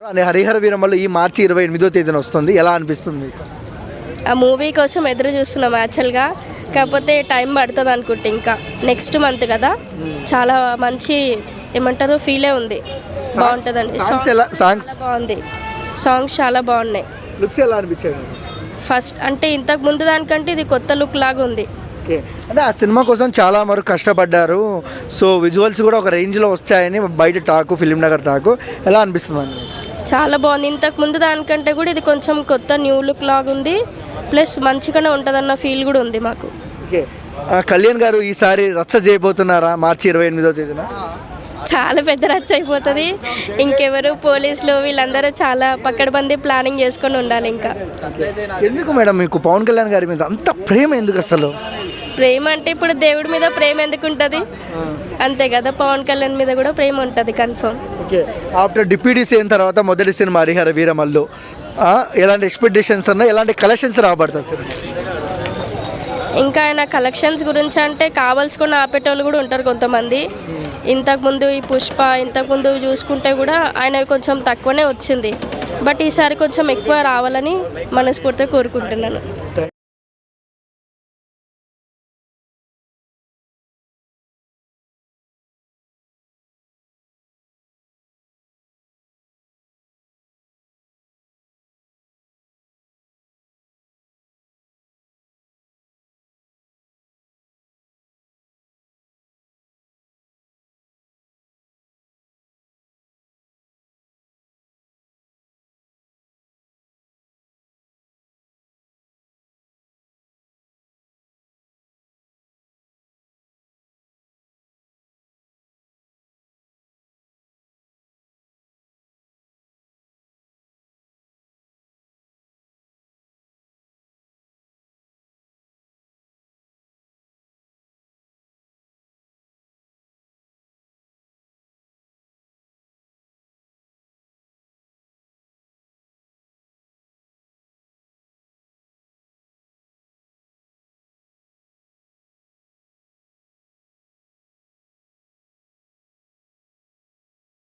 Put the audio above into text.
అని హరిహర వీరమల్లు ఈ మార్చి 28వ తేదీన వస్తుంది. ఎలా అనిపిస్తుంది మీకు? ఆ మూవీ కోసం ఎదురు చూస్తున్నాం యాక్చువల్గా. కాకపోతే టైం పడుతుంది అనుకుంటే ఇంకా నెక్స్ట్ మంత్ కదా. చాలా మంచి ఏమంటారు ఫీలే ఉంది. బాగుంటుందండి. సాంగ్స్ బాగుంది. సాంగ్స్ చాలా బాగున్నాయి. లుక్స్ ఎలా అనిపించాయి? ఫస్ట్ అంటే ఇంతకు ముందు దానికంటే ఇది కొత్త లుక్ లాగా ఉంది. ఓకే, అంటే ఆ సినిమా కోసం చాలా వరకు కష్టపడ్డారు. సో విజువల్స్ కూడా ఒక రేంజ్లో వచ్చాయని బయట టాకు, ఫిలిం నగర్ టాకు. ఎలా అనిపిస్తుంది అండి? చాలా బాగుంది. ఇంతకు ముందు దానికంటే కూడా ఇది కొంచెం కొత్త న్యూ లుక్ లాగా ఉంది. ప్లస్ మంచిగానే ఉంటుందన్న ఫీల్ కూడా ఉంది మాకు. ఓకే, కళ్యాణ్ గారు ఈసారి రచ్చ చేయబోతున్నారా మార్చి 28వ తేదీన? చాలా పెద్ద రచ్చ అయిపోతుంది. ఇంకెవరు పోలీసులు వీళ్ళందరూ చాలా పక్కడబంది ప్లానింగ్ చేసుకొని ఉండాలి. ఇంకా ఎందుకు మేడం మీకు పవన్ కళ్యాణ్ గారి మీద అంత ప్రేమ ఎందుకు? అసలు ప్రేమ అంటే ఇప్పుడు దేవుడి మీద ప్రేమ ఎందుకు ఉంటుంది? అంతే కదా, పవన్ కళ్యాణ్ మీద కూడా ప్రేమ ఉంటుంది confirm. Okay, after deputy CM తర్వాత మొదటి సినిమా హరిహర వీరమల్లు, ఎలాంటి ఎక్స్పెక్టేషన్స్ ఉన్నాయి, ఎలాంటి కలెక్షన్స్ రాబడతాయి సార్? ఇంకా ఆయన కలెక్షన్స్ గురించి అంటే కావాల్సుకుని ఆపేటోళ్ళు కూడా ఉంటారు కొంతమంది. ఇంతకుముందు ఈ పుష్ప ఇంతకుముందు చూసుకుంటే కూడా ఆయన కొంచెం తక్కువనే వచ్చింది. బట్ ఈసారి కొంచెం ఎక్కువ రావాలని మనస్ఫూర్తిగా కోరుకుంటున్నాను.